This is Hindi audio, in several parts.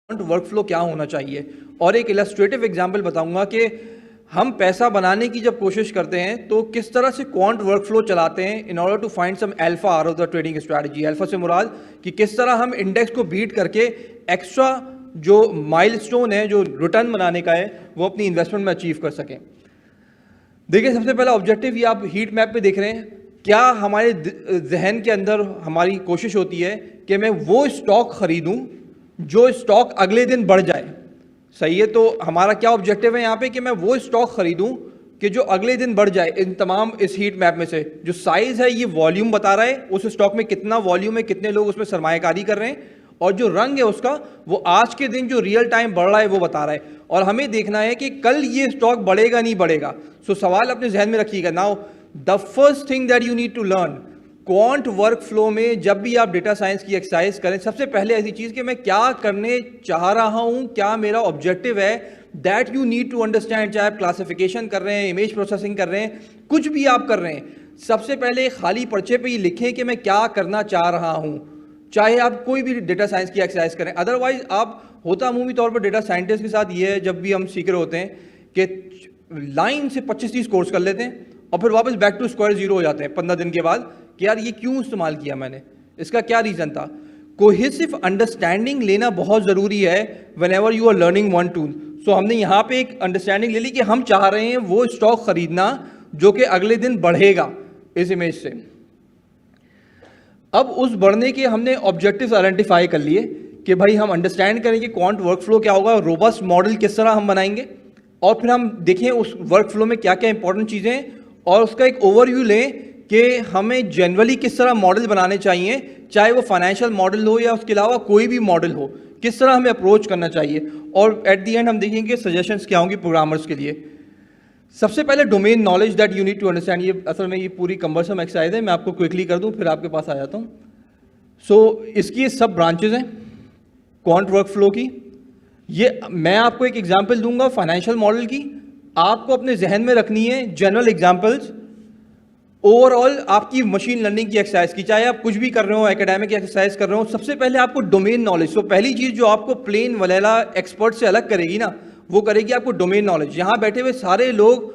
वर्कफ्लो क्या होना चाहिए। और एक इलस्ट्रेटिव एग्जांपल बताऊंगा कि हम पैसा बनाने की जब कोशिश करते हैं तो किस तरह से क्वांट वर्कफ्लो चलाते हैं in order to find some alpha out of the trading strategy. Alpha से मुराद कि किस तरह हम इंडेक्स को बीट करके एक्स्ट्रा जो माइलस्टोन है, जो रिटर्न बनाने का है, वो अपनी इन्वेस्टमेंट में अचीव कर सकें। देखिए, सबसे पहला ऑब्जेक्टिव ये आप हीट मैप पे देख रहे हैं। क्या हमारे जहन के अंदर हमारी कोशिश होती है कि मैं वो स्टॉक खरीदूं जो स्टॉक अगले दिन बढ़ जाए? सही है। तो हमारा क्या ऑब्जेक्टिव है यहाँ पे कि मैं वो स्टॉक खरीदूं कि जो अगले दिन बढ़ जाए। इन तमाम इस हीट मैप में से जो साइज है ये वॉल्यूम बता रहा है, उस स्टॉक में कितना वॉल्यूम है, कितने लोग उसमें सरमायाकारी कर रहे हैं, और जो रंग है उसका वो आज के दिन जो रियल टाइम बढ़ रहा है वो बता रहा है। और हमें देखना है कि कल ये स्टॉक बढ़ेगा नहीं बढ़ेगा। सो सवाल अपने जहन में रखिएगा। Now the first thing that you need to learn quant work flow में, जब भी आप डेटा साइंस की एक्सरसाइज करें, सबसे पहले ऐसी चीज कि मैं क्या करने चाह रहा हूं, क्या मेरा ऑब्जेक्टिव है, that you need to understand. चाहे आप क्लासिफिकेशन कर रहे हैं, इमेज प्रोसेसिंग कर रहे हैं, कुछ भी आप कर रहे हैं, सबसे पहले खाली पर्चे पे ये लिखें कि मैं क्या करना चाह रहा हूं। चाहे आप कोई भी डेटा साइंस की एक्सरसाइज करें। अदरवाइज आप होता अमूमी तौर पर डेटा साइंटिस्ट के साथ ये है, जब भी हम सीख रहे होते हैं कि लाइन से 25-30 कोर्स कर लेते हैं और फिर वापस बैक टू स्क्वायर जीरो हो जाते हैं 15 दिन के बाद कि यार ये क्यों इस्तेमाल किया मैंने, इसका क्या रीज़न था। कोहेसिव अंडरस्टैंडिंग लेना बहुत ज़रूरी है whenever you are learning one tool. So हमने यहाँ पे एक अंडरस्टैंडिंग ले ली कि हम चाह रहे हैं वो स्टॉक खरीदना जो कि अगले दिन बढ़ेगा इस इमेज से। अब उस बढ़ने के हमने ऑब्जेक्टिव्स आइडेंटिफाई कर लिए कि भाई हम अंडरस्टैंड करें कि क्वांट वर्कफ्लो क्या होगा, रोबस्ट मॉडल किस तरह हम बनाएंगे, और फिर हम देखें उस वर्कफ्लो में क्या क्या इंपॉर्टेंट चीज़ें हैं, और उसका एक ओवरव्यू लें कि हमें जनरली किस तरह मॉडल बनाने चाहिए, चाहे वो फाइनेंशियल मॉडल हो या उसके अलावा कोई भी मॉडल हो, किस तरह हमें अप्रोच करना चाहिए। और एट दी एंड हम देखेंगे सजेशंस क्या होंगी प्रोग्रामर्स के लिए। सबसे पहले domain knowledge that you need to understand. ये असल में ये पूरी कम्बरसम एक्सरसाइज है, मैं आपको क्विकली कर दूं फिर आपके पास आ जाता हूँ। सो इसकी सब ब्रांचेज हैं क्वांट वर्कफ्लो की। ये मैं आपको एक एग्जांपल दूंगा फाइनेंशियल मॉडल की, आपको अपने जहन में रखनी है जनरल एग्जांपल्स ओवरऑल आपकी मशीन लर्निंग की एक्सरसाइज की। चाहे आप कुछ भी कर रहे हो, एकेडमिक एक्सरसाइज कर रहे हो, सबसे पहले आपको डोमेन नॉलेज। तो पहली चीज़ जो आपको प्लेन वलेला एक्सपर्ट से अलग करेगी ना, वो करेगी आपको डोमेन नॉलेज। यहाँ बैठे हुए सारे लोग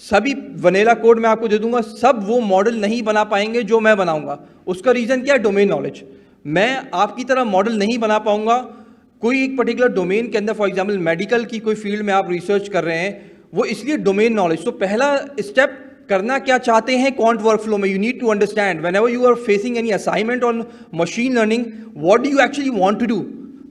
सभी वनेला कोड मैं आपको दे दूंगा, सब वो मॉडल नहीं बना पाएंगे जो मैं बनाऊंगा। उसका रीज़न क्या है? Domain knowledge. मैं आपकी तरह मॉडल नहीं बना पाऊंगा कोई एक पर्टिकुलर डोमेन के अंदर। फॉर एग्जाम्पल मेडिकल की कोई फील्ड में आप रिसर्च कर रहे हैं, वो इसलिए डोमेन नॉलेज। तो पहला स्टेप करना क्या चाहते हैं क्वांट वर्कफ्लो में, you need to understand whenever you are facing any assignment on machine learning, what do you actually want to do,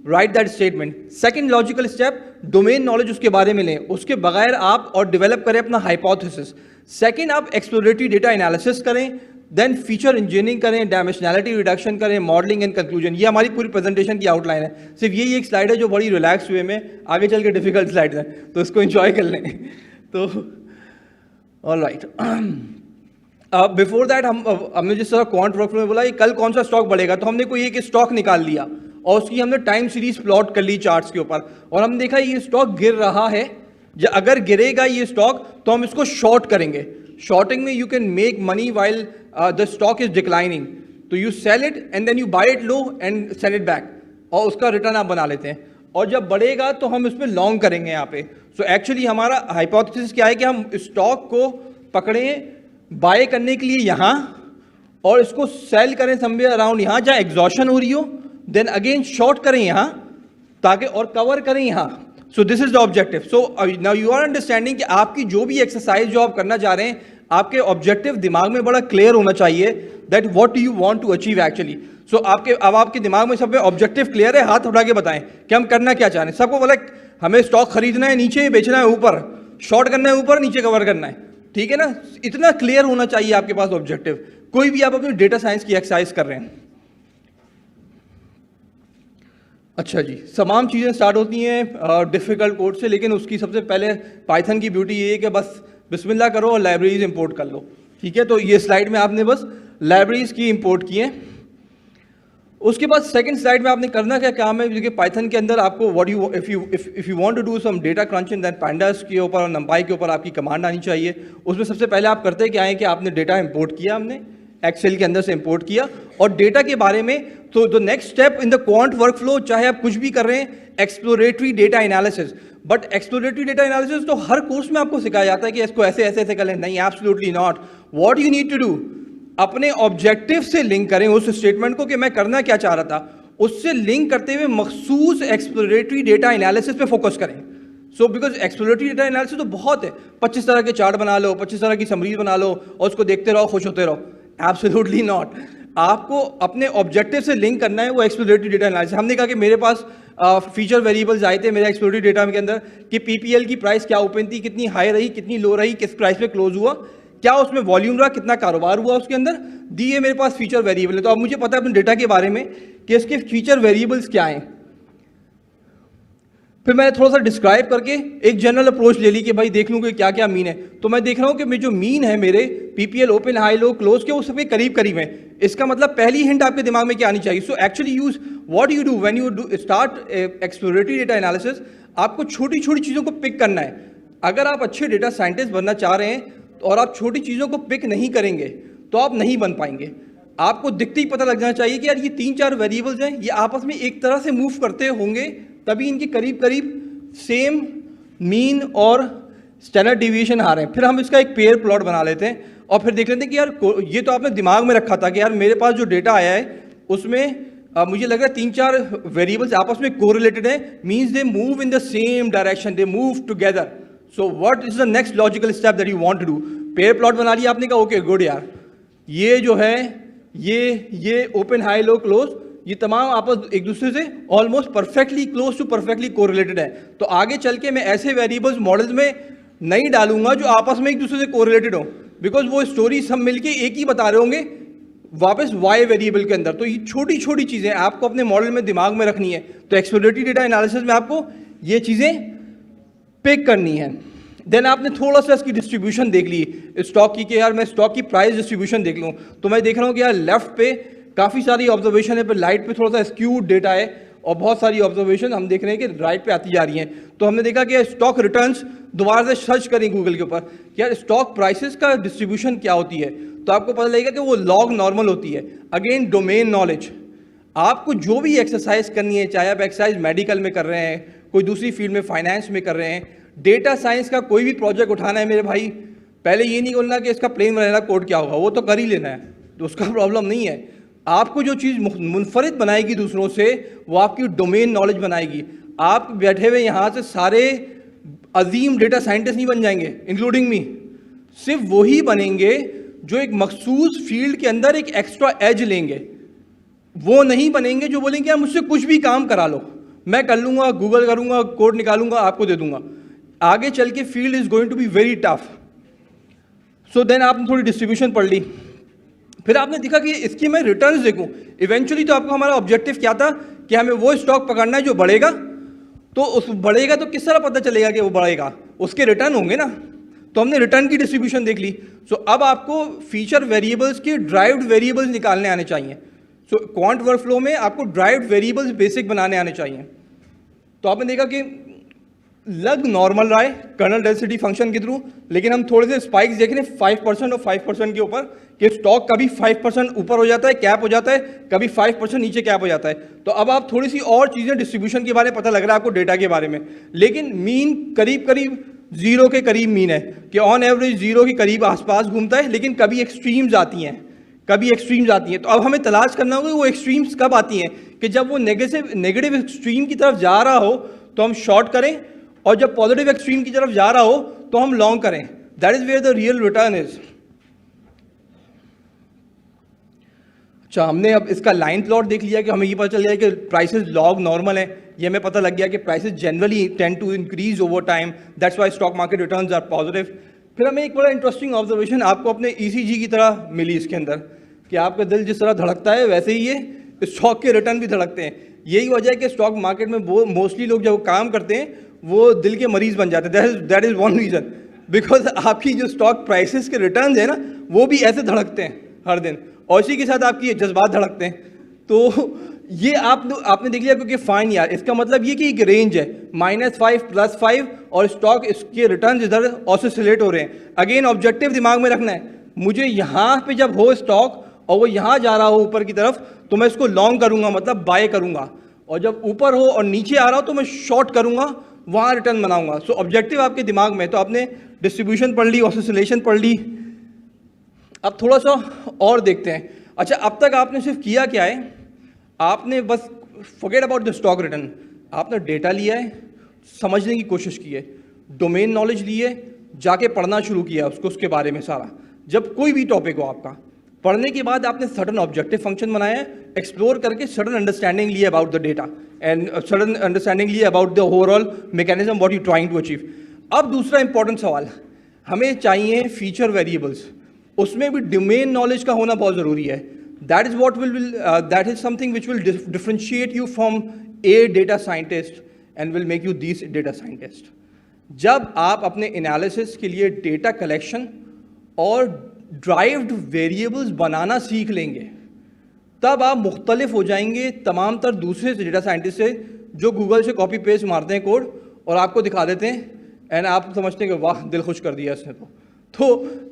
right that statement. Second logical step, domain knowledge उसके बारे में लें, उसके बगैर आप और डेवलप करें अपना हाइपोथेसिस। सेकंड, आप एक्सप्लोरेटरी डेटा एनालिसिस करें, देन फीचर इंजीनियरिंग करें, डायमेंशनैलिटी रिडक्शन करें, मॉडलिंग एंड कंक्लूजन। ये हमारी पूरी प्रेजेंटेशन की आउटलाइन है। सिर्फ यही एक स्लाइड है जो बड़ी रिलैक्स वे में, आगे चल के डिफिकल्ट स्लाइड है, तो इसको एंजॉय कर लें। तो ऑल राइट, बिफोर दैट हमने जिस तरह क्वांट वर्कफ्लो में बोला ये कल कौन सा स्टॉक बढ़ेगा, तो हमने कोई एक स्टॉक निकाल लिया और उसकी हमने टाइम सीरीज प्लॉट कर ली चार्ट्स के ऊपर, और हमने देखा ये स्टॉक गिर रहा है, या अगर गिरेगा ये स्टॉक तो हम इसको शॉर्ट करेंगे। शॉर्टिंग में you can make money while the stock is declining, तो you sell it and then you buy it low and sell it back, और उसका रिटर्न आप बना लेते हैं। और जब बढ़ेगा तो हम इसमें लॉन्ग करेंगे यहाँ पे। सो एक्चुअली हमारा हाइपोथेसिस क्या है कि हम स्टॉक को पकड़ें बाय करने के लिए यहाँ, और इसको सेल करें समवेयर अराउंड यहाँ जहाँ एग्जॉशन हो रही हो, देन अगेन शॉर्ट करें यहाँ ताकि, और कवर करें यहाँ। So this is the objective. So now you are understanding कि आपकी जो भी एक्सरसाइज जो आप करना चाह रहे हैं, आपके ऑब्जेक्टिव दिमाग में बड़ा क्लियर होना चाहिए that what you want to achieve actually. So आपके दिमाग में सब ऑब्जेक्टिव क्लियर है, हाथ उठा के बताएं कि हम करना क्या चाह रहे हैं। सबको बोला हमें स्टॉक खरीदना है नीचे, बेचना है ऊपर, शॉर्ट करना है ऊपर, नीचे कवर करना है, ठीक है ना। इतना क्लियर होना चाहिए आपके पास ऑब्जेक्टिव, कोई भी आप अपनी डेटा साइंस की एक्सरसाइज कर रहे हैं। अच्छा जी, तमाम चीज़ें स्टार्ट होती हैं डिफ़िकल्ट कोड से, लेकिन उसकी सबसे पहले पाइथन की ब्यूटी ये है कि बस बिस्मिल्लाह करो और लाइब्रेरीज इंपोर्ट कर लो, ठीक है। तो ये स्लाइड में आपने बस लाइब्रेरीज की इंपोर्ट की हैं। उसके बाद सेकंड स्लाइड में आपने करना क्या काम है, क्योंकि पाइथन के अंदर आपको what you if you want to do some data crunching, then pandas के ऊपर और नंपाई के ऊपर आपकी कमांड आनी चाहिए। उसमें सबसे पहले आप करते क्या है कि आपने डेटा इंपोर्ट किया, हमने एक्सेल के अंदर से इंपोर्ट किया। और डेटा के बारे में तो the next step in the quant workflow, चाहे आप कुछ भी कर रहे हैं, exploratory data analysis. But exploratory data analysis तो हर कोर्स में आपको सिखाया जाता है कि इसको ऐसे ऐसे ऐसे कर लें, नहीं, absolutely not. What you need to do, अपने ऑब्जेक्टिव से लिंक करें उस स्टेटमेंट को कि मैं करना क्या चाह रहा था, उससे लिंक करते हुए मखसूस एक्सप्लोरेटरी डेटा एनालिसिस पे फोकस करें। So because exploratory data analysis तो बहुत है, 25 तरह के चार्ट बना लो, 25 तरह की समरीज बना लो और उसको देखते रहो, खुश होते रहो। Absolutely not. आपको अपने ऑब्जेक्टिव से लिंक करना है वो एक्सप्लोरेटरी डेटा एनालिसिस। हमने कहा कि मेरे पास फीचर वेरिएबल्स आए थे मेरे एक्सप्लोरेटरी डेटा के अंदर कि पीपीएल की प्राइस क्या ओपन थी, कितनी हाई रही, कितनी लो रही, किस प्राइस पे क्लोज हुआ, क्या उसमें वॉल्यूम रहा, कितना कारोबार हुआ उसके अंदर, दिए मेरे पास फीचर वेरिएबल है। तो अब मुझे पता है अपने डेटा के बारे में कि इसके फीचर वेरिएबल्स क्या हैं। फिर मैंने थोड़ा सा डिस्क्राइब करके एक जनरल अप्रोच ले ली कि भाई देख लूँ कि क्या क्या मीन है। तो मैं देख रहा हूँ कि मेरे जो मीन है मेरे PPL open high low close के, वो सबके करीब करीब है। इसका मतलब पहली हिंट आपके दिमाग में क्या आनी चाहिए। So actually use what you do when you start exploratory data analysis, आपको छोटी छोटी चीज़ों को पिक करना है। अगर आप अच्छे डेटा साइंटिस्ट बनना चाह रहे हैं और आप छोटी चीज़ों को पिक नहीं करेंगे तो आप नहीं बन पाएंगे। आपको दिखते ही पता लग जाना चाहिए कि यार ये 3-4 वेरिएबल्स हैं, ये आपस में एक तरह से मूव करते होंगे, तभी इनके करीब करीब सेम मीन और स्टैंडर्ड डिवीएशन आ रहे हैं। फिर हम इसका एक पेयर प्लॉट बना लेते हैं और फिर देख लेते हैं कि यार ये तो आपने दिमाग में रखा था कि यार मेरे पास जो डेटा आया है उसमें मुझे लग रहा है 3-4 वेरिएबल्स आपस में कोरिलेटेड है, means they move in the same direction, they move together. So what is the next logical step that you want to do. Pair plot बना लिया आपने, कहा ओके गुड यार, ये जो है ये ओपन हाई लो क्लोज, ये तमाम आपस एक दूसरे से almost perfectly close to perfectly correlated है। तो आगे चल के मैं ऐसे वेरिएबल्स मॉडल्स में नहीं डालूंगा जो आपस में एक दूसरे से कोरिलेटेड हो, बिकॉज वो स्टोरी सब मिलके एक ही बता रहे होंगे वापस वाई वेरिएबल के अंदर। तो ये छोटी छोटी चीज़ें आपको अपने मॉडल में दिमाग में रखनी है। तो एक्सप्लोरेटरी डेटा एनालिसिस में आपको ये चीज़ें पिक करनी है। देन आपने थोड़ा सा इसकी डिस्ट्रीब्यूशन देख ली स्टॉक की कि यार मैं स्टॉक की प्राइस डिस्ट्रीब्यूशन देख लूँ। तो मैं देख रहा हूँ कि यार लेफ्ट पे काफ़ी सारी ऑब्जर्वेशन है, पर राइट पे थोड़ा सा स्क्यूड डेटा है और बहुत सारी ऑब्जर्वेशन हम देख रहे हैं कि राइट पे आती जा रही हैं। तो हमने देखा कि स्टॉक रिटर्न्स, दोबारा से सर्च करें गूगल के ऊपर कि यार स्टॉक प्राइसेस का डिस्ट्रीब्यूशन क्या होती है, तो आपको पता लगेगा कि वो लॉग नॉर्मल होती है। अगेन डोमेन नॉलेज, आपको जो भी एक्सरसाइज करनी है, चाहे आप एक्सरसाइज मेडिकल में कर रहे हैं, कोई दूसरी फील्ड में फाइनेंस में कर रहे हैं, डेटा साइंस का कोई भी प्रोजेक्ट उठाना है मेरे भाई, पहले ये नहीं बोलना कि इसका प्लेन वैनिला कोड क्या होगा, वो तो कर ही लेना है, तो उसका प्रॉब्लम नहीं है। आपको जो चीज़ मुनफरिद बनाएगी दूसरों से, वो आपकी डोमेन नॉलेज बनाएगी। आप बैठे हुए यहाँ से सारे अजीम डेटा साइंटिस्ट नहीं बन जाएंगे, इंक्लूडिंग मी। सिर्फ वही बनेंगे जो एक मखसूस फील्ड के अंदर एक एक्स्ट्रा एज लेंगे। वो नहीं बनेंगे जो बोलेंगे यार मुझसे कुछ भी काम करा लो, मैं कर लूँगा, गूगल करूँगा, कोड निकालूंगा, आपको दे दूंगा। आगे चल के field is going to be very tough. So then आपने थोड़ी डिस्ट्रीब्यूशन पढ़ ली, फिर आपने देखा कि इसकी मैं रिटर्न्स देखूं। इवेंचुअली तो आपको हमारा ऑब्जेक्टिव क्या था कि हमें वो स्टॉक पकड़ना है जो बढ़ेगा। तो उस बढ़ेगा तो किस तरह पता चलेगा कि वो बढ़ेगा, उसके रिटर्न होंगे ना। तो हमने रिटर्न की डिस्ट्रीब्यूशन देख ली। सो अब आपको फीचर वेरिएबल्स के ड्राइव्ड वेरिएबल्स निकालने आने चाहिए। सो क्वांट वर्कफ्लो में आपको ड्राइव्ड वेरिएबल्स बेसिक बनाने आने चाहिए। तो आपने देखा कि लग नॉर्मल रहा है कर्नल डेंसिटी फंक्शन के थ्रू, लेकिन हम थोड़े से स्पाइक्स देख रहे हैं 5% और 5% के ऊपर, कि स्टॉक कभी 5% ऊपर हो जाता है, कैप हो जाता है, कभी 5% नीचे कैप हो जाता है। तो अब आप थोड़ी सी और चीज़ें डिस्ट्रीब्यूशन के बारे में पता लग रहा है आपको डेटा के बारे में, लेकिन मीन करीब करीब जीरो के करीब मीन है कि ऑन एवरेज जीरो के करीब आसपास घूमता है, लेकिन कभी एक्सट्रीम्स आती हैं, कभी एक्सट्रीम्स आती हैं। तो अब हमें तलाश करना होगा वो एक्सट्रीम्स कब आती हैं, कि जब वो नेगेटिव एक्सट्रीम की तरफ जा रहा हो तो हम शॉर्ट करें, और जब पॉजिटिव एक्सट्रीम की तरफ जा रहा हो तो हम लॉन्ग करें। That is where the real return is. अच्छा, हमने अब इसका लाइन प्लॉट देख लिया कि हमें ये पता चल गया कि प्राइसेस लॉग नॉर्मल है। ये हमें पता लग गया कि prices generally tend to increase over time, that's why stock market returns are positive. फिर हमें एक बड़ा इंटरेस्टिंग ऑब्जर्वेशन आपको अपने ईसीजी की तरह मिली इसके अंदर, कि आपका दिल जिस तरह धड़कता है वैसे ही ये स्टॉक के रिटर्न भी धड़कते हैं। यही वजह है कि स्टॉक मार्केट में वो मोस्टली लोग जब काम करते हैं वो दिल के मरीज बन जाते हैं। That is one reason, because आपकी जो स्टॉक प्राइसेस के रिटर्न है ना, वो भी ऐसे धड़कते हैं हर दिन, और इसी के साथ आपकी जज्बात धड़कते हैं। तो ये आपने देख लिया, क्योंकि फाइन यार, इसका मतलब ये कि एक रेंज है -5 +5, और स्टॉक इसके रिटर्न इधर ऑसिलेट हो रहे हैं। अगेन ऑब्जेक्टिव दिमाग में रखना है, मुझे यहाँ पे जब हो स्टॉक और वो यहाँ जा रहा हो ऊपर की तरफ तो मैं इसको लॉन्ग करूँगा, मतलब बाय करूँगा, और जब ऊपर हो और नीचे आ रहा हो तो मैं शॉर्ट करूँगा, वहाँ रिटर्न बनाऊँगा। सो ऑब्जेक्टिव आपके दिमाग में, तो आपने डिस्ट्रीब्यूशन पढ़ ली, ऑसिलेशन पढ़ ली। अब थोड़ा सा और देखते हैं। अच्छा, अब तक आपने सिर्फ किया क्या है, आपने बस forget about the stock return, आपने डेटा लिया है, समझने की कोशिश की है, डोमेन नॉलेज ली है, जाके पढ़ना शुरू किया उसको, उसके बारे में सारा। जब कोई भी टॉपिक हो आपका, पढ़ने के बाद आपने सर्टन ऑब्जेक्टिव फंक्शन बनाया है, एक्सप्लोर करके सर्टन अंडरस्टैंडिंग लिया about the data and certain understanding लिया about the overall mechanism what you trying to achieve. अब दूसरा इंपॉर्टेंट सवाल, हमें चाहिए फीचर वेरिएबल्स, उसमें भी डोमेन नॉलेज का होना बहुत ज़रूरी है। That is what that is something which will differentiate you from A data scientist and will make you this data scientist. जब आप अपने एनालिसिस के लिए डेटा कलेक्शन और ड्राइव्ड वेरिएबल्स बनाना सीख लेंगे, तब आप मुख्तलिफ हो जाएंगे तमाम तर दूसरे डेटा साइंटिस्ट से जो गूगल से कॉपी पेस्ट मारते हैं कोड और आपको दिखा देते हैं एंड आप समझते हैं कि वाह दिल खुश कर दिया इसने। तो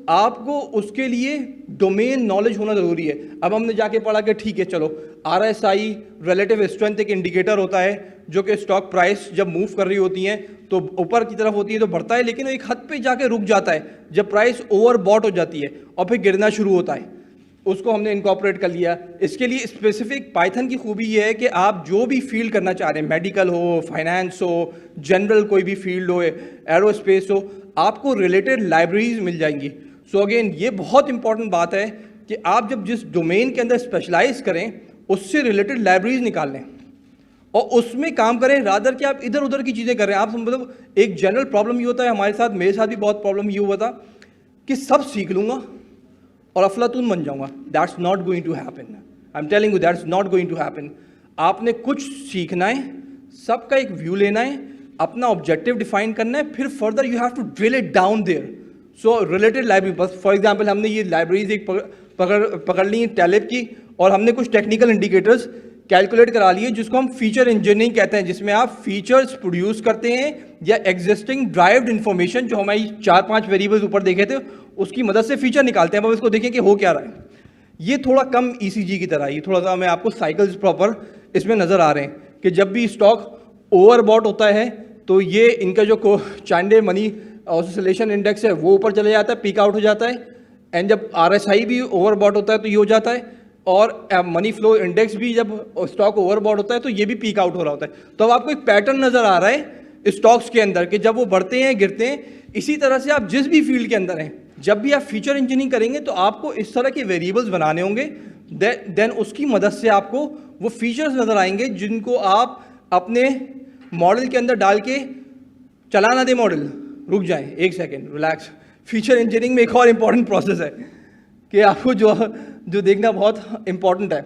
आपको उसके लिए डोमेन नॉलेज होना ज़रूरी है। अब हमने जाके पढ़ा कि ठीक है चलो, RSI रिलेटिव स्ट्रेंथ एक इंडिकेटर होता है जो कि स्टॉक प्राइस जब मूव कर रही होती हैं तो ऊपर की तरफ होती है तो बढ़ता है, लेकिन एक हद पे जाके रुक जाता है जब प्राइस ओवरबॉट हो जाती है और फिर गिरना शुरू होता है। उसको हमने इनकॉर्पोरेट कर लिया। इसके लिए स्पेसिफिक पाइथन की खूबी ये है कि आप जो भी फील्ड करना चाह रहे हैं, मेडिकल हो, फाइनेंस हो, जनरल कोई भी फील्ड हो, एरोस्पेस हो, आपको रिलेटेड लाइब्रेरीज मिल जाएंगी। सो अगेन ये बहुत इंपॉर्टेंट बात है कि आप जब जिस डोमेन के अंदर स्पेशलाइज करें उससे रिलेटेड लाइब्रेरीज निकाल लें और उसमें काम करें, रादर कि आप इधर उधर की चीज़ें कर रहे हैं। आप मतलब एक जनरल प्रॉब्लम ये होता है हमारे साथ, मेरे साथ भी बहुत प्रॉब्लम ये हुआ था कि सब सीख लूँगा और अफलातून बन जाऊँगा। That's not going to happen, I am telling you that's not going to happen. आपने कुछ सीखना है, सबका एक व्यू लेना है, अपना ऑब्जेक्टिव डिफाइन करना है, फिर further you have to drill it down there. So related library, बस फॉर एग्जांपल हमने ये लाइब्रेरीज एक पकड़ ली टैलेब की और हमने कुछ टेक्निकल इंडिकेटर्स कैलकुलेट करा लिए जिसको हम फीचर इंजीनियरिंग कहते हैं, जिसमें आप फीचर्स प्रोड्यूस करते हैं या एग्जिस्टिंग ड्राइव्ड इन्फॉर्मेशन जो हमारी 4-5 वेरिएबल्स ऊपर देखे थे उसकी मदद से फीचर निकालते हैं। अब इसको देखें कि हो क्या रहा है। ये थोड़ा कम ECG की तरह, ये थोड़ा सा मैं आपको साइकिल्स प्रॉपर इसमें नज़र आ रहे हैं कि जब भी स्टॉक ओवरबॉट होता है तो ये इनका जो चाइल्ड मनी ऑसिलेशन इंडेक्स है वो ऊपर चले जाता है, पीक आउट हो जाता है, एंड जब RSI भी ओवरबॉट होता है तो ये हो जाता है, और मनी फ्लो इंडेक्स भी जब स्टॉक ओवरबॉट होता है तो ये भी पीक आउट हो रहा होता है। तो अब आपको एक पैटर्न नज़र आ रहा है स्टॉक्स के अंदर कि जब वो बढ़ते हैं गिरते हैं। इसी तरह से आप जिस भी फील्ड के अंदर हैं, जब भी आप फीचर इंजीनियरिंग करेंगे तो आपको इस तरह के वेरिएबल्स बनाने होंगे, देन उसकी मदद से आपको वो फीचर्स नज़र आएंगे जिनको आप अपने मॉडल के अंदर डाल के चला ना दे मॉडल, रुक जाए एक सेकेंड, रिलैक्स। फीचर इंजीनियरिंग में एक और इम्पॉर्टेंट प्रोसेस है कि आपको जो देखना बहुत इम्पॉर्टेंट है।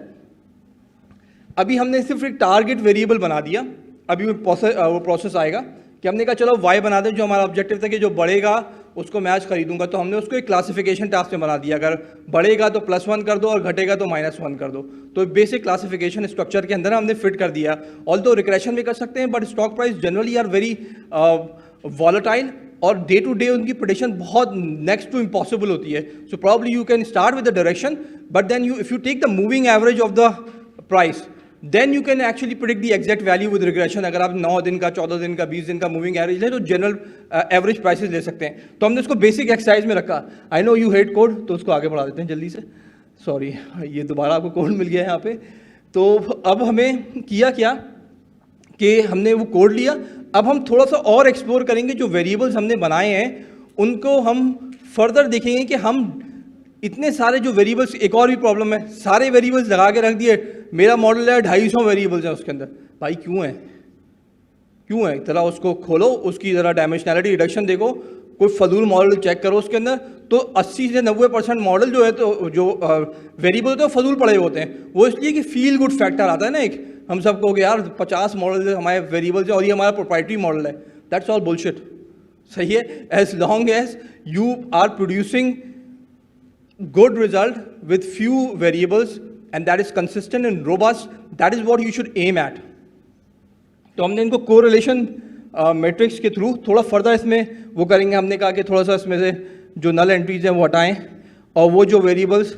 अभी हमने सिर्फ एक टारगेट वेरिएबल बना दिया, अभी वो प्रोसेस आएगा कि हमने कहा चलो y बना दें, जो हमारा ऑब्जेक्टिव था कि जो बढ़ेगा उसको मैच खरीदूंगा, तो हमने उसको एक क्लासिफिकेशन टास्क में बना दिया, अगर बढ़ेगा तो +1 कर दो और घटेगा तो -1 कर दो। तो बेसिक क्लासिफिकेशन स्ट्रक्चर के अंदर हमने फिट कर दिया। ऑल्दो रिग्रेशन भी कर सकते हैं, but stock price generally are very volatile और डे टू डे उनकी प्रेडिक्शन बहुत नेक्स्ट टू इम्पॉसिबल होती है। So probably you can start with the direction, but then if you take the moving average of the price, then you can actually predict the exact value with regression. अगर आप 9 दिन का, 14 दिन का, 20 दिन का मूविंग एवरेज लें तो जनरल एवरेज प्राइसेस ले सकते हैं। तो हमने उसको बेसिक एक्सरसाइज में रखा। I know you hate code, तो उसको आगे बढ़ा देते हैं जल्दी से। सॉरी, ये दोबारा आपको कोड मिल गया है यहाँ पे। तो अब हमें किया क्या कि हमने वो कोड लिया, अब हम थोड़ा सा और एक्सप्लोर करेंगे। जो वेरिएबल्स हमने बनाए हैं उनको हम फर्दर देखेंगे कि हम इतने सारे जो वेरिएबल्स, एक और भी प्रॉब्लम है, सारे वेरिएबल्स लगा के रख दिए। मेरा मॉडल है 250 वेरिएबल्स हैं उसके अंदर। भाई क्यों है? जरा उसको खोलो, उसकी ज़रा डायमेंशनैलिटी रिडक्शन देखो, कोई फजूल मॉडल चेक करो उसके अंदर, तो 80 से 90% मॉडल जो है, तो जो वेरिएबल होते हैं फजूल पड़े होते हैं। वो इसलिए कि फील गुड फैक्टर आता है ना एक, हम सबको कि यार 50 मॉडल हमारे वेरिएबल्स हैं और ये हमारा प्रोप्राइटरी मॉडल है। That's all bullshit. सही है, as long as you are producing good result with few variables and that is consistent and robust, that is what you should aim at. तो हमने इनको कोरिलेशन मैट्रिक्स के थ्रू थोड़ा फर्दर इसमें वो करेंगे। हमने कहा कि थोड़ा सा इसमें से जो नल एंट्रीज हैं वो हटाएं और वो जो वेरिएबल्स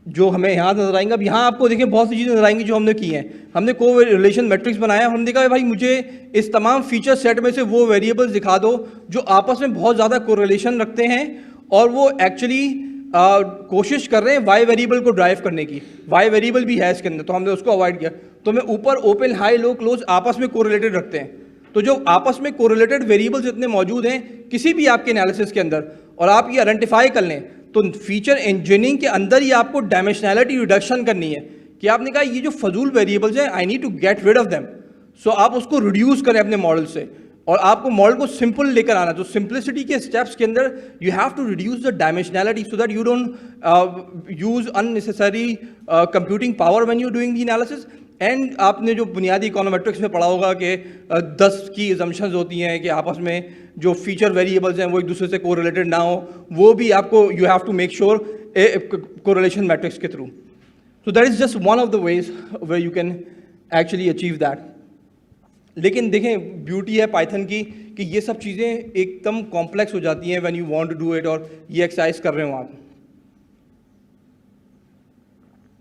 जो हमें यहाँ नजर आएंगे। अब यहाँ आपको देखिए बहुत सी चीज़ें नजर आएंगी जो हमने की हैं। हमने को रिलेशन मैट्रिक्स बनाया, हमने देखा भाई मुझे इस तमाम फीचर सेट में से वो वेरिएबल्स दिखा दो जो आपस में बहुत ज़्यादा कोरिलेशन रखते हैं और वो एक्चुअली कोशिश कर रहे हैं वाई वेरिएबल को ड्राइव करने की। वाई वेरिएबल भी है इसके अंदर, तो हमने उसको अवॉइड किया। तो मैं ऊपर ओपन, हाई, लो, क्लोज आपस में कोरिलेटेड रखते हैं। तो जो आपस में कोरिलेटेड वेरिएबल्स इतने मौजूद हैं किसी भी आपके एनालिसिस के अंदर, और आप ये आइडेंटिफाई कर लें, तो फीचर इंजीनियरिंग के अंदर ही आपको डायमेंशनैलिटी रिडक्शन करनी है कि आपने कहा ये जो फजूल वेरिएबल्स हैं I need to get rid of them. So आप उसको रिड्यूस करें अपने मॉडल से, और आपको मॉडल को सिंपल लेकर आना। तो सिंपलिसिटी के स्टेप्स के अंदर you have to reduce the dimensionality so that you don't use unnecessary computing power when you doing the analysis. And आपने जो बुनियादी इकोनोमेट्रिक्स में पढ़ा होगा कि 10 की असम्पशंस होती हैं कि आपस में जो फीचर वेरिएबल्स हैं वो एक दूसरे से कोरिलेटेड ना हो, वो भी आपको you have to make sure correlation matrix के through. So that is just one of the ways where you can actually achieve that. लेकिन देखें ब्यूटी है पाइथन की कि ये सब चीज़ें एकदम कॉम्प्लेक्स हो जाती हैं when you want to do it, और ये एक्सरसाइज कर रहे हो आप।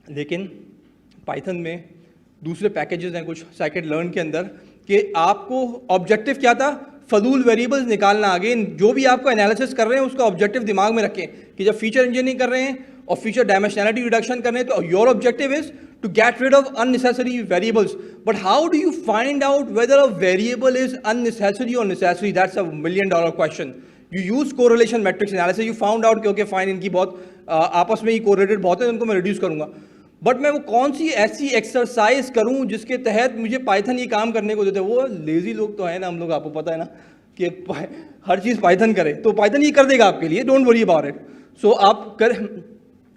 लेकिन पाइथन में दूसरे पैकेजेस हैं कुछ साइकिट लर्न के अंदर कि आपको ऑब्जेक्टिव क्या था, फजूल वेरिएबल्स निकालना। अगेन जो भी आपको एनालिसिस कर रहे हैं उसका ऑब्जेक्टिव दिमाग में रखें कि जब फीचर इंजीनियरिंग कर रहे हैं और फीचर डायमेंशनैलिटी रिडक्शन कर रहे हैं तो your objective is to get rid of unnecessary variables. But how do you find out whether a variable is unnecessary or necessary? That's a $1 million question. You use correlation matrix analysis, you found out कि okay fine इनकी बहुत आपस में ही correlated बहुत है, उनको मैं reduce करूँगा। बट मैं वो कौन सी ऐसी एक्सरसाइज करूँ जिसके तहत मुझे पाइथन ये काम करने को देते हैं। वो लेजी लोग तो है ना हम लोग, आपको पता है ना कि हर चीज़ पाइथन करे तो पाइथन ये कर देगा आपके लिए, डोंट वरी अबाउट इट। सो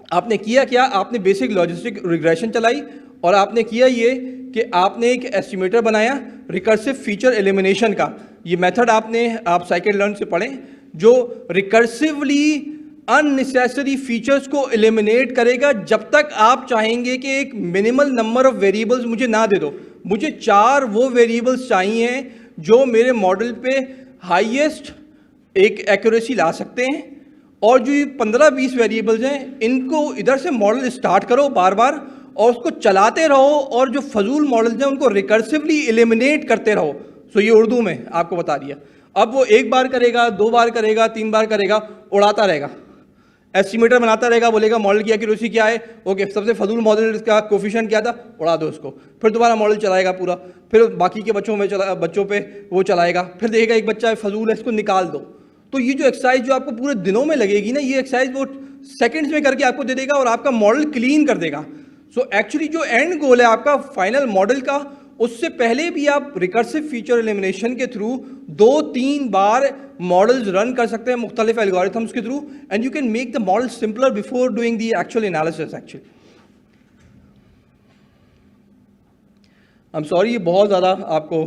आपने किया क्या, आपने बेसिक लॉजिस्टिक रिग्रेशन चलाई और आपने किया ये कि आपने एक एस्टिमेटर बनाया रिकर्सिव फीचर एलिमिनेशन का। ये मेथड आप साइकिट लर्न से पढ़ें जो रिकर्सिवली अननेसेसरी फीचर्स को एलिमिनेट करेगा जब तक आप चाहेंगे कि एक मिनिमल नंबर ऑफ वेरिएबल्स मुझे ना दे दो। मुझे 4 वो वेरिएबल्स चाहिए जो मेरे मॉडल पे हाईएस्ट एक एक्यूरेसी ला सकते हैं, और जो ये 15-20 वेरिएबल्स हैं इनको इधर से मॉडल स्टार्ट करो बार बार और उसको चलाते रहो, और जो फजूल मॉडल्स हैं उनको रिकर्सिवली एलिमिनेट करते रहो। सो ये उर्दू में आपको बता दिया। अब वो 1 बार करेगा, 2 बार करेगा, 3 बार करेगा, उड़ाता रहेगा, एस्टिमेटर बनाता रहेगा, बोलेगा मॉडल की एक्यूरेसी क्या है, ओके सबसे फजूल मॉडल का कोफिशिएंट क्या था, उड़ा दो उसको। फिर दोबारा मॉडल चलाएगा पूरा, फिर बाकी के बच्चों पे वो चलाएगा, फिर देखेगा एक बच्चा फजूल है इसको निकाल दो। तो ये जो एक्सरसाइज जो आपको पूरे दिनों में लगेगी ना, ये एक्सरसाइज वो सेकंड्स में करके आपको दे देगा और आपका मॉडल क्लीन कर देगा। सो एक्चुअली जो एंड गोल है आपका फाइनल मॉडल का, उससे पहले भी आप रिकर्सिव फीचर एलिमिनेशन के थ्रू 2-3 बार मॉडल्स रन कर सकते हैं मुख्तलिफ एल्गोरिथम्स के through, and you can make the model simpler before doing the actual analysis. Actually I am sorry, ये बहुत ज़्यादा आपको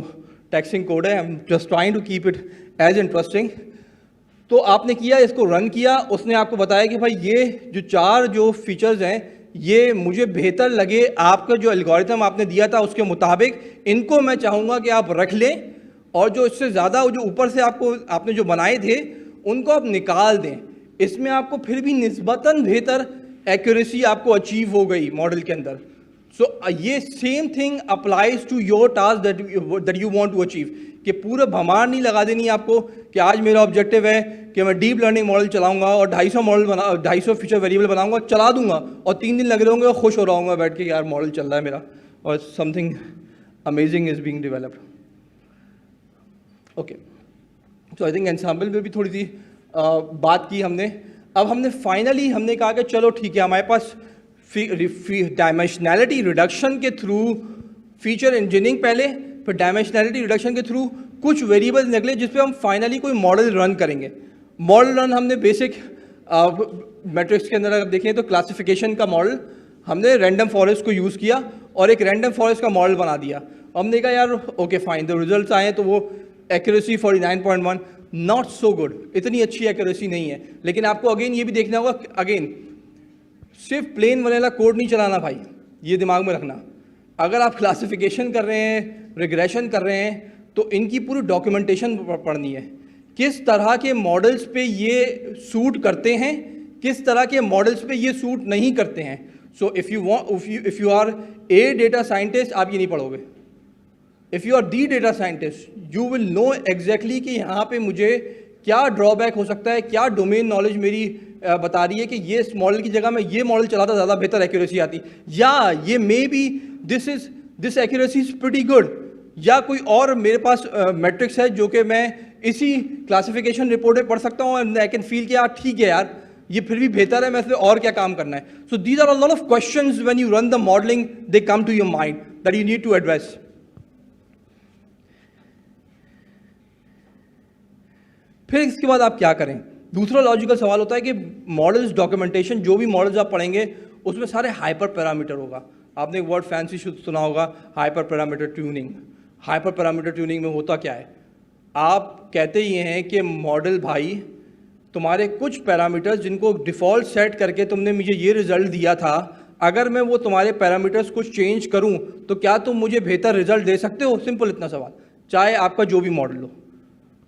टैक्सिंग कोड है, I am just trying to keep it as interesting. तो आपने किया, इसको रन किया, उसने आपको बताया कि भाई ये जो 4 जो फीचर्स हैं ये मुझे बेहतर लगे, आपका जो एल्गोरिथम आपने दिया था उसके मुताबिक, इनको मैं चाहूँगा कि आप रख लें, और जो इससे ज़्यादा जो ऊपर से आपने जो बनाए थे उनको आप निकाल दें। इसमें आपको फिर भी निस्बतन बेहतर एक्यूरेसी आपको अचीव हो गई मॉडल के अंदर। सो ये same thing applies to your task that you want to achieve, कि पूरा भमार नहीं लगा देनी आपको कि आज मेरा ऑब्जेक्टिव है कि मैं डीप लर्निंग मॉडल चलाऊंगा और 250 फीचर वेरिएबल बनाऊंगा, चला दूंगा और 3 दिन लगे रहेंगे और खुश हो रहा हूँ बैठ के यार मॉडल चल रहा है मेरा और something amazing is being developed. Okay, तो आई थिंक एंसेम्बल में भी थोड़ी सी बात की हमने। अब हमने फाइनली कहा कि चलो ठीक है, हमारे पास डायमेंशनैलिटी रिडक्शन के थ्रू फीचर इंजीनियरिंग पहले, फिर डायमेंशनैलिटी रिडक्शन के थ्रू कुछ वेरिएबल्स निकले जिस पे हम फाइनली कोई मॉडल रन करेंगे। मॉडल रन हमने बेसिक मैट्रिक्स के अंदर अगर देखें तो क्लासिफिकेशन का मॉडल हमने रैंडम फॉरेस्ट को यूज़ किया और एक रैंडम फॉरेस्ट का मॉडल बना दिया। हमने कहा यार ओके फाइन, द रिजल्ट्स आए तो वो एक्यूरेसी 49.1 नॉट सो गुड, इतनी अच्छी एक्यूरेसी नहीं है। लेकिन आपको अगेन ये भी देखना होगा, अगेन सिर्फ प्लेन वनीला कोड नहीं चलाना भाई, ये दिमाग में रखना। अगर आप क्लासिफिकेशन कर रहे हैं, रिग्रेशन कर रहे हैं, तो इनकी पूरी डॉक्यूमेंटेशन पढ़नी है, किस तरह के मॉडल्स पे ये सूट करते हैं, किस तरह के मॉडल्स पे ये सूट नहीं करते हैं। So if you are a data scientist, आप ये नहीं पढ़ोगे. If you are the data scientist, you will know exactly कि यहाँ पे मुझे क्या ड्रॉबैक हो सकता है, क्या डोमेन नॉलेज मेरी बता रही है कि ये इस मॉडल की जगह में ये मॉडल चलाता ज़्यादा बेहतर एक्यूरेसी आती, या ये may be this accuracy is pretty good, या कोई और मेरे पास मैट्रिक्स है जो कि मैं इसी क्लासिफिकेशन रिपोर्ट में पढ़ सकता हूँ एंड आई कैन फील कि यार ठीक है यार ये फिर भी बेहतर है, मैं इसमें और क्या काम करना है. So these are a lot of questions when you run the modelling, they come to your mind that you need to address. फिर इसके बाद आप क्या करें? दूसरा लॉजिकल सवाल होता है कि मॉडल्स डॉक्यूमेंटेशन, जो भी मॉडल्स आप पढ़ेंगे उसमें सारे हाइपर पैरामीटर होगा. आपने एक वर्ड फैंसी सुना होगा, hyper parameter tuning. Hyper parameter tuning में होता क्या है? आप कहते ही हैं कि मॉडल भाई तुम्हारे कुछ पैरामीटर्स जिनको डिफ़ॉल्ट सेट करके तुमने मुझे ये रिजल्ट दिया था, अगर मैं वो तुम्हारे पैरामीटर्स कुछ चेंज करूं तो क्या तुम मुझे बेहतर रिजल्ट दे सकते हो? सिंपल इतना सवाल, चाहे आपका जो भी मॉडल हो.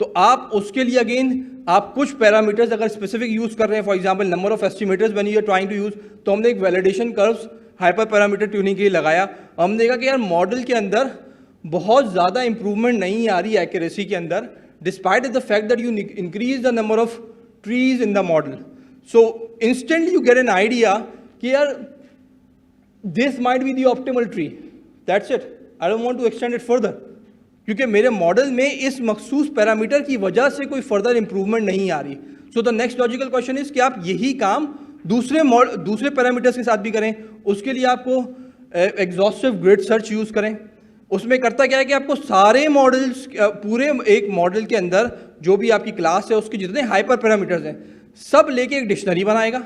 तो आप उसके लिए अगेन आप कुछ पैरामीटर्स अगर स्पेसिफिक यूज़ कर रहे हैं, for example number of estimators when you are trying to use, तो हमने एक validation curves hyper parameter tuning के लिए लगाया. हमने देखा कि यार मॉडल के अंदर बहुत ज़्यादा इंप्रूवमेंट नहीं आ रही एक्यूरेसी के अंदर, despite the fact that you increase the number of trees in the model. So instantly you get an idea कि यार this might be the optimal tree, that's it, I don't want to extend it further, क्योंकि मेरे मॉडल में इस मखसूस पैरामीटर की वजह से कोई फर्दर इंप्रूवमेंट नहीं आ रही. So the next logical question is कि आप यही काम दूसरे पैरामीटर्स के साथ भी करें. उसके लिए आपको एग्जॉस्टिव ग्रिड सर्च यूज़ करें. उसमें करता क्या है कि आपको सारे मॉडल्स, पूरे एक मॉडल के अंदर जो भी आपकी क्लास है उसके जितने हाइपर पैरामीटर्स हैं सब लेके एक डिक्शनरी बनाएगा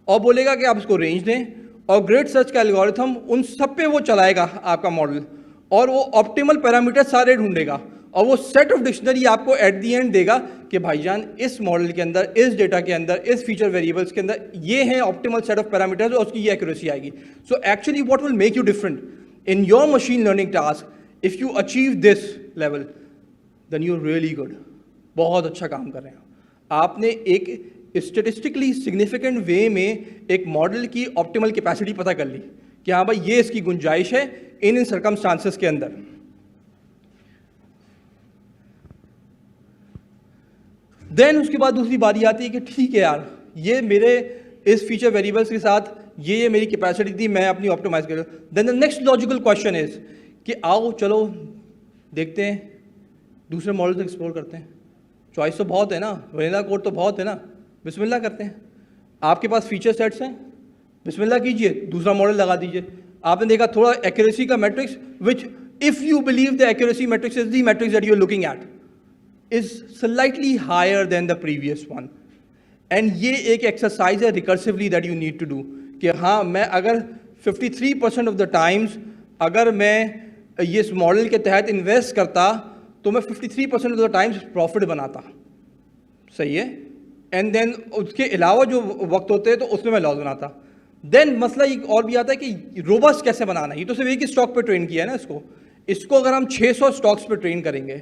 और बोलेगा कि आप इसको रेंज दें, और ग्रिड सर्च का एल्गोरिथम उन सब पे वो चलाएगा आपका मॉडल, और वो ऑप्टिमल पैरामीटर सारे ढूंढेगा, और वो सेट ऑफ डिक्शनरी आपको एट दी एंड देगा कि भाईजान इस मॉडल के अंदर, इस डेटा के अंदर, इस फीचर वेरिएबल्स के अंदर ये हैं ऑप्टिमल सेट ऑफ पैरामीटर्स और उसकी ये एक्यूरेसी आएगी. So actually what will make you different in your machine learning task, if you achieve this level, then you're really good. बहुत अच्छा काम कर रहे हैं. आपने एक स्टेटिस्टिकली सिग्निफिकेंट वे में एक मॉडल की ऑप्टिमल कैपेसिटी पता कर ली कि हाँ भाई ये इसकी गुंजाइश है इन सर्कमस्टांसेस के अंदर. देन उसके बाद दूसरी बारी आती है कि ठीक है यार ये मेरे इस फीचर वेरिएबल्स के साथ ये मेरी कैपेसिटी थी, मैं अपनी ऑप्टिमाइज कर. Then the next logical question is कि आओ चलो देखते हैं दूसरे मॉडल को एक्सप्लोर करते हैं. चॉइस तो बहुत है ना, वनीला कोड तो बहुत है ना, बिस्मिल्लाह करते हैं. आपके पास फीचर सेट्स हैं, बिस्मिल्लाह कीजिए, दूसरा मॉडल लगा दीजिए. आपने देखा थोड़ा एक्यूरेसी का metrics, which if you believe the accuracy metrics is the metrics that you are looking at is slightly higher than the previous one. And ये एक एक्सरसाइज है recursively that you need to do कि हाँ मैं अगर 53% ऑफ द टाइम्स अगर मैं ये इस मॉडल के तहत इन्वेस्ट करता तो मैं 53% ऑफ द टाइम्स प्रॉफिट बनाता. सही है. एंड देन उसके अलावा जो वक्त होते हैं तो उसमें मैं लॉस बनाता. देन मसला ये और भी आता है कि रोबस्ट कैसे बनाना है. ये तो सिर्फ एक ही स्टॉक पे ट्रेन किया है ना इसको अगर हम 600 स्टॉक्स पे ट्रेन करेंगे,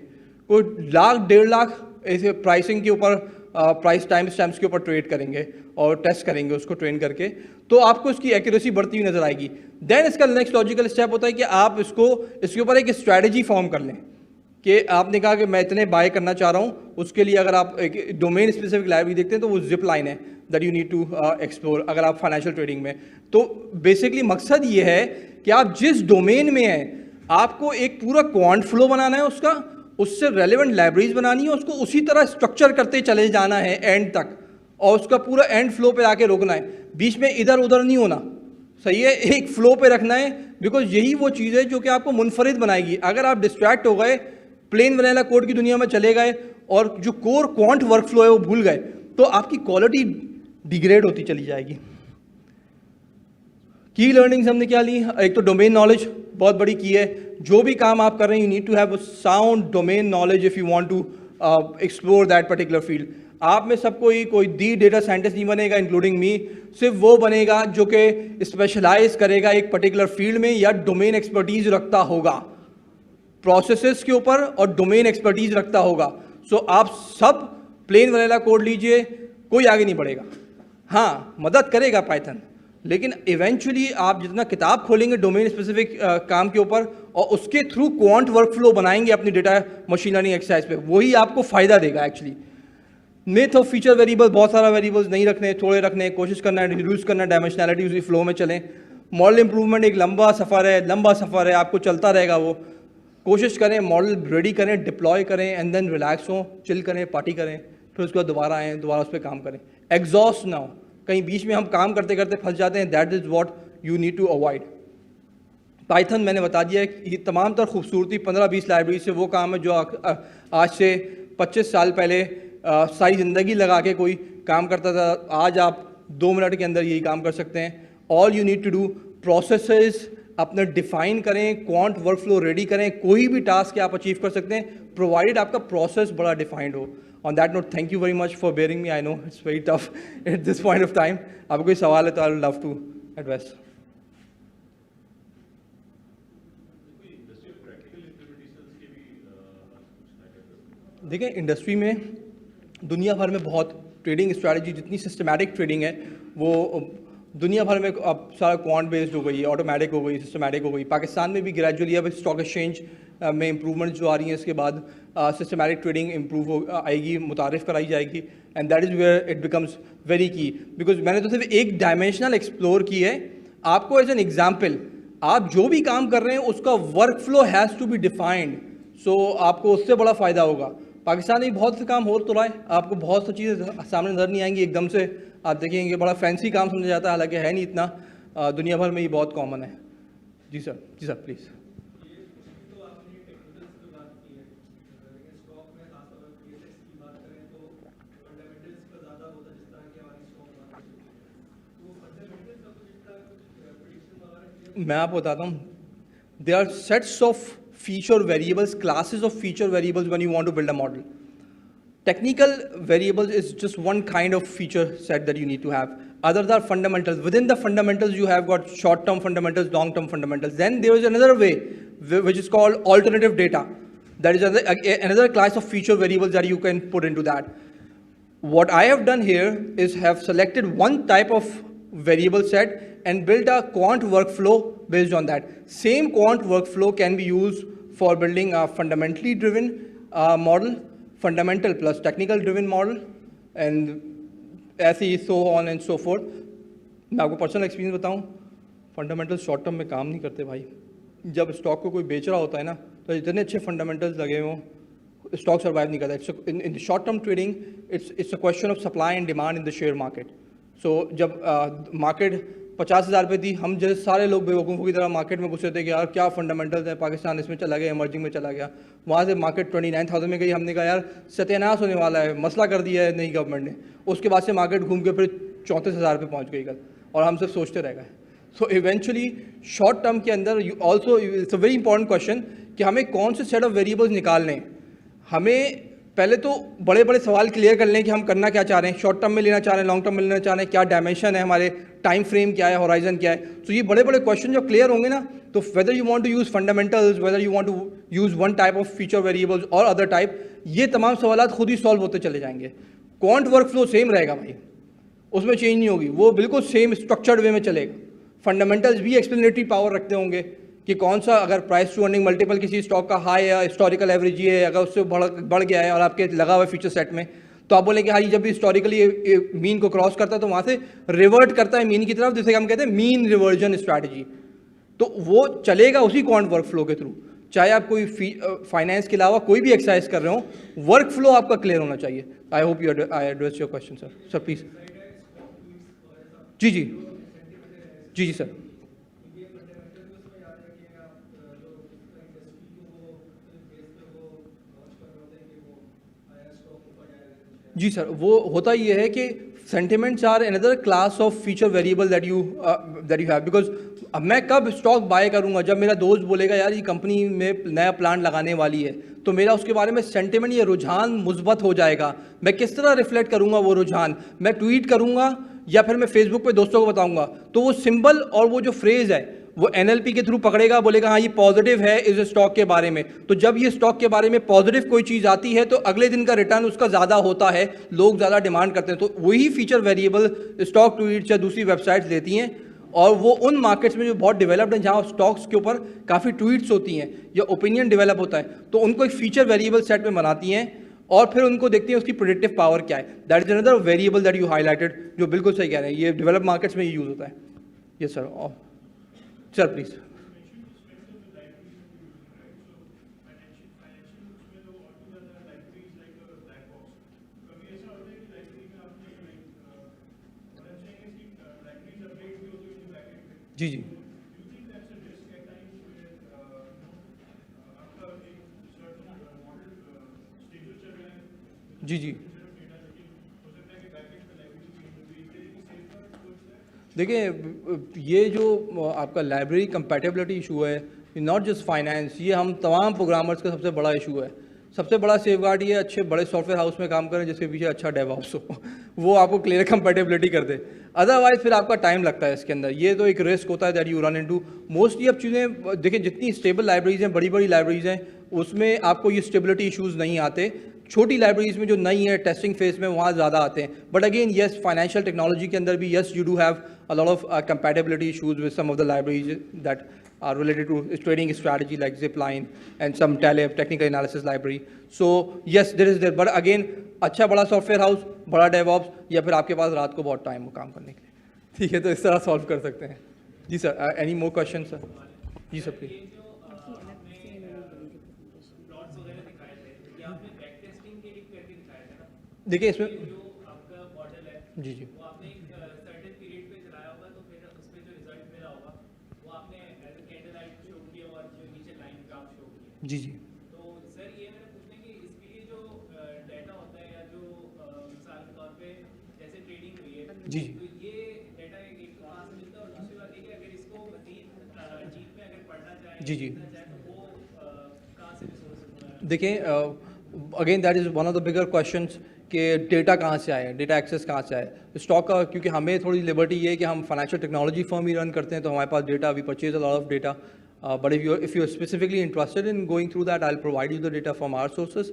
कोई 1,00,000 1.5 लाख ऐसे प्राइसिंग के ऊपर प्राइस टाइम स्टैम्प्स के ऊपर ट्रेड करेंगे और टेस्ट करेंगे उसको ट्रेन करके, तो आपको इसकी एक्यूरेसी बढ़ती हुई नजर आएगी. देन इसका नेक्स्ट लॉजिकल स्टेप होता है कि आप इसके ऊपर एक स्ट्रैटेजी फॉर्म कर लें कि आपने कहा कि मैं इतने बाय करना चाह रहा हूँ. उसके लिए अगर आप एक डोमेन स्पेसिफिक लाइब्रेरी देखते हैं तो वो जिप लाइन है that you need to explore अगर आप फाइनेंशियल ट्रेडिंग में. तो बेसिकली मकसद ये है कि आप जिस डोमेन में हैं आपको एक पूरा क्वांट फ्लो बनाना है, उससे रेलेवेंट लाइब्रेरीज बनानी है, उसको उसी तरह स्ट्रक्चर करते चले जाना है एंड तक, और उसका पूरा एंड फ्लो पे आके रोकना है, बीच में इधर उधर नहीं होना. सही है. एक फ्लो पे रखना है, बिकॉज यही वो चीज़ है जो कि आपको मुनफरिद बनाएगी. अगर आप डिस्ट्रैक्ट हो गए, प्लेन वनीला कोड की दुनिया में चले गए और जो कोर क्वांट वर्क फ्लो है वो भूल गए, तो आपकी क्वालिटी डिग्रेड होती चली जाएगी. की लर्निंग्स हमने क्या ली? एक तो डोमेन नॉलेज बहुत बड़ी की है. जो भी काम आप कर रहे हैं you need to have sound domain knowledge if you want to explore that particular field. आप में सबको ही कोई दी डेटा साइंटिस्ट नहीं बनेगा इंक्लूडिंग मी. सिर्फ वो बनेगा जो कि स्पेशलाइज करेगा एक पर्टिकुलर फील्ड में या डोमेन एक्सपर्टीज रखता होगा, प्रोसेसेस के ऊपर और डोमेन एक्सपर्टीज रखता होगा. सो आप सब प्लेन वनीला कोड लीजिए, कोई आगे नहीं बढ़ेगा. हाँ मदद करेगा पाइथन, लेकिन इवेंचुअली आप जितना किताब खोलेंगे डोमेन स्पेसिफिक काम के ऊपर और उसके थ्रू क्वांट वर्क फ्लो बनाएंगे अपनी डेटा मशीन लर्निंग एक्सरसाइज पे, वही आपको फ़ायदा देगा actually. Myth of feature variable, बहुत सारा वेरिएबल्स नहीं रखने, थोड़े रखने, कोशिश करना है रिड्यूस करना, डायमेंशनैलिटी उसी फ्लो में चलें। मॉडल इंप्रूवमेंट एक लंबा सफ़र है, आपको चलता रहेगा वो। कोशिश करें मॉडल रेडी करें, डिप्लॉय करें एंड देन रिलैक्स हों, चिल करें, पार्टी करें, फिर उसके बाद दोबारा आएँ, दोबारा उस पर काम करें। एग्जॉस्ट ना हो, कहीं बीच में हम काम करते करते फंस जाते हैं, that is what you need to avoid. Python मैंने बता दिया है कि तमाम तर खूबसूरती 15-20 लाइब्रेरी से वो काम है जो आज से 25 साल पहले सारी ज़िंदगी लगा के कोई काम करता था, आज आप 2 मिनट के अंदर यही काम कर सकते हैं। All you need to do processes अपने डिफाइन करें, क्वांट वर्कफ्लो रेडी करें, कोई भी टास्क आप अचीव कर सकते हैं प्रोवाइडेड आपका प्रोसेस बड़ा डिफाइंड हो। On that note, thank you very much for bearing me, I know it's very tough at this point of time. आपको कोई सवाल है तो I would love to advise. देखिए, इंडस्ट्री में दुनिया भर में बहुत ट्रेडिंग स्ट्रैटेजी, जितनी सिस्टमैटिक ट्रेडिंग है वो दुनिया भर में अब सारा क्वांट बेस्ड हो गई है, ऑटोमेटिक हो गई, सिस्टमैटिक हो गई। पाकिस्तान में भी ग्रेजुअली अब स्टॉक एक्सचेंज में इंप्रूवमेंट जो आ रही हैं, इसके बाद सिस्टमैटिक ट्रेडिंग इंप्रूव आएगी, मुतारिफ कराई जाएगी, and that is where it becomes very key. Because मैंने तो सिर्फ एक डायमेंशनल एक्सप्लोर की है। आपको एज एन एग्जाम्पल, आप जो भी काम कर रहे हैं उसका work flow has to be defined, so आपको उससे बड़ा फ़ायदा होगा। पाकिस्तान में बहुत से काम हो तो रहा है, आपको बहुत सी चीज़ें सामने नज़र नहीं आएंगी एकदम से, आप देखेंगे बड़ा फैंसी काम समझा जाता है, हालांकि है नहीं इतना। दुनिया भर में ये बहुत कॉमन है। जी सर प्लीज़। मैं आपको बताता हूँ, there are sets of feature variables, classes of feature variables when you want to build a model. Technical variables is just one kind of feature set that you need to have. Others are fundamentals. Within the fundamentals, you have got short-term fundamentals, long-term fundamentals. Then there is another way, which is called alternative data. That is another class of feature variables that you can put into that. What I have done here is have selected one type of variable set and built a quant workflow based on that. Same quant workflow can be used for building a fundamentally driven model, fundamental plus technical driven model, and ऐसे ही so on and so forth. मैं आपको पर्सनल एक्सपीरियंस बताऊं, फंडामेंटल शॉर्ट टर्म में काम नहीं करते भाई। जब स्टॉक को कोई बेच रहा होता है ना, तो इतने अच्छे फंडामेंटल्स लगे हों, स्टॉक सर्वाइव नहीं करता। In short term trading it's a question of supply and demand in the share market. So जब मार्केट 50,000 रुपये थी, हम जैसे सारे लोग बेवकूफ़ों की तरह मार्केट में घुसे थे कि यार क्या फंडामेंटल्स है, पाकिस्तान इसमें चला गया, इमर्जिंग में चला गया। वहाँ से मार्केट 29,000 में गई, हमने कहा यार सत्यानाश होने वाला है, मसला कर दिया है नई गवर्नमेंट ने। उसके बाद से मार्केट घूम के फिर 34,000 रुपये पहुँच गई कल, और हम सिर्फ सोचते रह गए। सो इवेंचुअली शॉर्ट टर्म के अंदर also it's a very important question कि हमें कौन से सेट ऑफ वेरिएबल्स निकालने हैं। हमें पहले तो बड़े बड़े सवाल क्लियर कर लें कि हम करना क्या चाह रहे हैं, शॉर्ट टर्म में लेना चाह रहे हैं, लॉन्ग टर्म में लेना चाह रहे हैं, क्या डायमेंशन है हमारे, टाइम फ्रेम क्या है, होराइजन क्या है। तो ये बड़े बड़े क्वेश्चन जब क्लियर होंगे ना, तो whether you want to use fundamentals, whether you want to use one type of feature variables और अदर टाइप, ये तमाम सवाल खुद ही सॉल्व होते चले जाएंगे। क्वांट वर्क फ्लो सेम रहेगा भाई, उसमें चेंज नहीं होगी, वो बिल्कुल सेम स्ट्रक्चर्ड वे में चलेगा। फंडामेंटल्स भी एक्सप्लेनेटरी पावर रखते होंगे कि कौन सा, अगर प्राइस टू अर्निंग मल्टीपल किसी स्टॉक का हाई है, हिस्टोरिकल एवरेज ये है, अगर उससे बढ़ गया है और आपके लगा हुआ फीचर सेट में, तो आप बोलेंगे हाँ, ये जब भी हिस्टोरिकली मीन को क्रॉस करता है तो वहाँ से रिवर्ट करता है मीन की तरफ, जिसे हम कहते हैं मीन रिवर्जन स्ट्रैटेजी। तो वो चलेगा उसी क्वांट वर्क फ्लो के थ्रू। चाहे आप कोई फाइनेंस के अलावा कोई भी एक्सरसाइज कर रहे हो, वर्क फ्लो आपका क्लियर होना चाहिए। I hope you I address your question sir please. जी जी जी जी सर। जी सर, वो होता ये है कि sentiments are another class of feature variable that you have. Because अब मैं कब स्टॉक बाय करूंगा, जब मेरा दोस्त बोलेगा यार ये कंपनी में नया प्लांट लगाने वाली है, तो मेरा उसके बारे में सेंटिमेंट, ये रुझान मुस्बत हो जाएगा। मैं किस तरह रिफ्लेक्ट करूंगा वो रुझान, मैं ट्वीट करूंगा या फिर मैं फेसबुक पे दोस्तों को बताऊंगा, तो वो सिंबल और वो जो फ्रेज है वो एनएलपी के थ्रू पकड़ेगा, बोलेगा हाँ ये पॉजिटिव है इस स्टॉक के बारे में। तो जब ये स्टॉक के बारे में पॉजिटिव कोई चीज़ आती है तो अगले दिन का रिटर्न उसका ज़्यादा होता है, लोग ज़्यादा डिमांड करते हैं। तो वही फीचर वेरिएबल स्टॉक ट्वीट्स या दूसरी वेबसाइट्स देती हैं। और वो उन मार्केट्स में जो बहुत डेवलप्ड हैं, जहाँ स्टॉक्स के ऊपर काफ़ी ट्वीट्स होती हैं या ओपिनियन डेवलप होता है, तो उनको एक फीचर वेरिएबल सेट में बनाती हैं और फिर उनको देखती हैं उसकी प्रेडिक्टिव पावर क्या है। That is another variable that you highlighted, जो बिल्कुल सही कह रहे हैं, ये डेवलप मार्केट्स में यूज़ होता है। Yes sir, sir please. जी जी जी जी देखिए, ये जो आपका लाइब्रेरी कंपैटिबिलिटी इशू है, नॉट जस्ट फाइनेंस, ये हम तमाम प्रोग्रामर्स का सबसे बड़ा इशू है। सबसे बड़ा सेफगार्ड ये अच्छे बड़े सॉफ्टवेयर हाउस में काम करें जिसके पीछे अच्छा डेवऑप्स हो वो आपको क्लियर कंपैटिबिलिटी कर दे, अदरवाइज फिर आपका टाइम लगता है इसके अंदर। ये तो एक रिस्क होता है that you run into. Mostly अब चीज़ें देखिए, जितनी स्टेबल लाइब्रेरीज हैं, बड़ी बड़ी लाइब्रेरीज हैं, उसमें आपको ये स्टेबिलिटी इशूज़ नहीं आते। छोटी लाइब्रेरीज में जो नई है टेस्टिंग फेज में, वहाँ ज़्यादा आते हैं। But again yes, financial technology के अंदर भी yes, you do have a lot of compatibility issues with some of the libraries that are related to trading strategy like Zipline and some technical analysis library. So yes, there is there, but again अच्छा बड़ा सॉफ्टवेयर हाउस, बड़ा डेवऑप्स, या फिर आपके पास रात को बहुत टाइम हो काम करने के लिए, ठीक है, तो इस तरह सॉल्व कर सकते हैं। जी sir, any more question sir? जी सर प्लीज। देखिए इसमें जी जी जी जी तो सर ये मैंने पूछना कि इसके लिए जो डाटा होता है या जो मिसाल के तौर पे जैसे ट्रेडिंग हुई है, जी तो ये डाटा एक तो कहाँ से मिलता है, और दूसरी बात ये कि अगर इसको मजीद चीज में अगर पढ़ना चाहे जी जी तो वो कहाँ से रिसोर्स होगा? देखिए, again that is one of the bigger questions कि डेटा कहाँ से आया, डेटा एक्सेस कहाँ से आया स्टॉक का, क्योंकि हमें थोड़ी लिबर्टी ये है कि हम फाइनेंशियल टेक्नोलॉजी फर्म ही रन करते हैं, तो हमारे पास data, we purchase a lot of data, but if you're specifically interested in going through that, I'll provide you the data from our sources,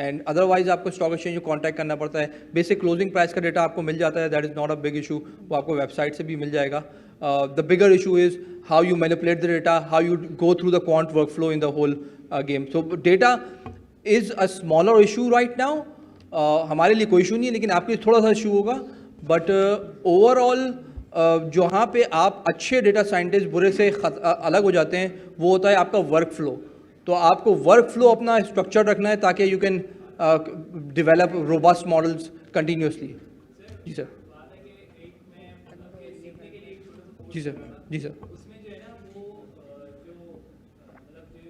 and otherwise आपको स्टॉक एक्सचेंज को कांटेक्ट करना पड़ता है। बेसिक क्लोजिंग प्राइस का डेटा आपको मिल जाता है, that is not a big issue, वो आपको वेबसाइट से भी मिल जाएगा। The bigger issue is how you manipulate the data, how you go through the quant work flow in the whole game. So data is a smaller issue right now, हमारे लिए कोई इशू नहीं है, लेकिन आपके लिए थोड़ा सा इशू होगा, बट ओवरऑल जहाँ पे आप अच्छे डेटा साइंटिस्ट बुरे से अलग हो जाते हैं, वो होता है आपका वर्क फ्लो। तो आपको वर्क फ्लो अपना स्ट्रक्चर रखना है ताकि you can develop robust models continuously. जी सर। जी सर। जी सर। उसमें जो है ना वो जो मतलब जो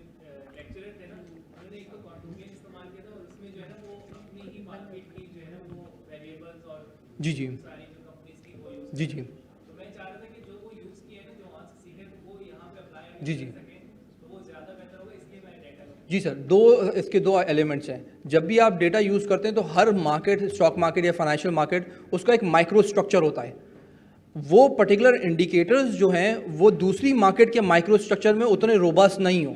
लेक्चरर थे ना, उन्होंने एक तो कॉन्ट्रीब्यूशन इस्तेमाल किया था, और उसमें जो है ना वो अपनी ही मार्केट की जो है ना वो वेरिएबल्स और जी जी सारी जो कंपनीज की वो यूज, जी जी तो मैं चाह रहा था कि जो वो यूज किए ना, जो वहाँ से सीखे वो यहाँ पे अप्लाई जी जी कर सकें, तो वो ज़्यादा बेहतर होगा, इसलिए मैंने डेटा जी सर। इसके दो एलिमेंट्स हैं। जब भी आप डेटा यूज़ करते हैं तो हर मार्केट, स्टॉक मार्केट या फाइनेंशियल मार्केट, उसका एक माइक्रो स्ट्रक्चर होता है। वो पर्टिकुलर इंडिकेटर्स जो हैं वो दूसरी मार्केट के माइक्रो स्ट्रक्चर में उतने रोबस्ट नहीं हो,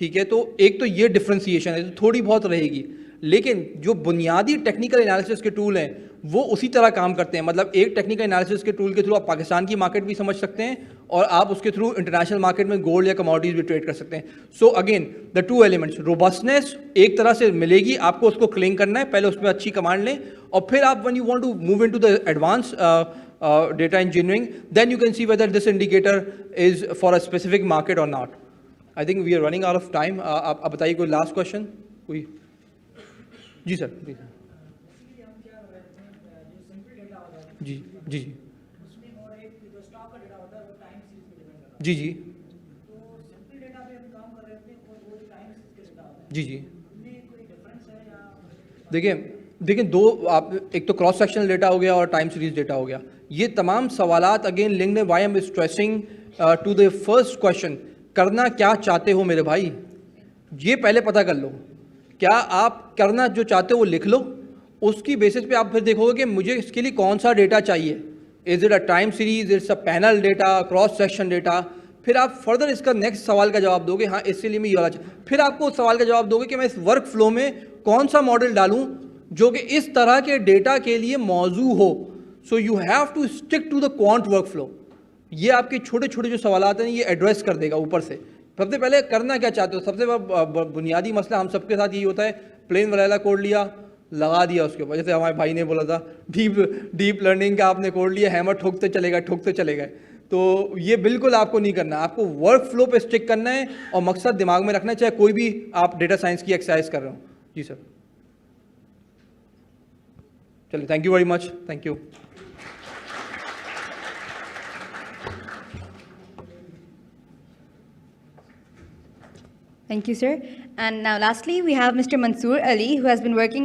ठीक है। तो एक तो ये डिफ्रेंसिएशन है, तो थोड़ी बहुत रहेगी, लेकिन जो बुनियादी टेक्निकल एनालिसिस के टूल हैं वो उसी तरह काम करते हैं। मतलब एक टेक्निकल एनालिसिस के टूल के थ्रू आप पाकिस्तान की मार्केट भी समझ सकते हैं और आप उसके थ्रू इंटरनेशनल मार्केट में गोल्ड या कमोडिटीज भी ट्रेड कर सकते हैं। So again the two elements, robustness एक तरह से मिलेगी आपको, उसको क्लेम करना है, पहले उसमें अच्छी कमांड लें, और फिर आप when you want to move into the advance data engineering, then you can see whether this indicator is for a specific market or not. I think we are running out of time. आप बताइए कोई लास्ट क्वेश्चन कोई? जी सर। जी जी जी जी जी जी जी देखिए दो, आप एक तो क्रॉस सेक्शनल डेटा हो गया और टाइम सीरीज डेटा हो गया। ये तमाम सवालात अगेन लिंक्ड है, why I am stressing to the first question, करना क्या चाहते हो मेरे भाई, ये पहले पता कर लो। क्या आप करना जो चाहते हो वो लिख लो, उसकी बेसिस पे आप फिर देखोगे कि मुझे इसके लिए कौन सा डेटा चाहिए, is it a time series, it's a panel data, cross section data. फिर आप फर्दर इसका नेक्स्ट सवाल का जवाब दोगे, हाँ इसके लिए मैं ये वाला चाहिए। फिर आपको उस सवाल का जवाब दोगे कि मैं इस वर्क फ्लो में कौन सा मॉडल डालूं जो कि इस तरह के डेटा के लिए मौजू हो। So you have to stick to the quant work flow. ये आपके छोटे छोटे जो सवालात हैं ये एड्रेस कर देगा ऊपर से। सबसे पहले करना क्या चाहते हो, सबसे बुनियादी मसला हम सबके साथ यही होता है, प्लेन वैला कोड लिया, लगा दिया उसके ऊपर, जैसे हमारे भाई ने बोला था डीप लर्निंग का आपने कोड लिया, हैमर ठोकते चले गए। तो ये बिल्कुल आपको नहीं करना, आपको वर्क फ्लो पे स्टिक करना है और मकसद दिमाग में रखना है, चाहे कोई भी आप डेटा साइंस की एक्सरसाइज कर रहे हो। जी सर, चलिए, thank you very much, thank you. Thank you, sir. And now lastly, we have Mr. Mansoor Ali, who has been working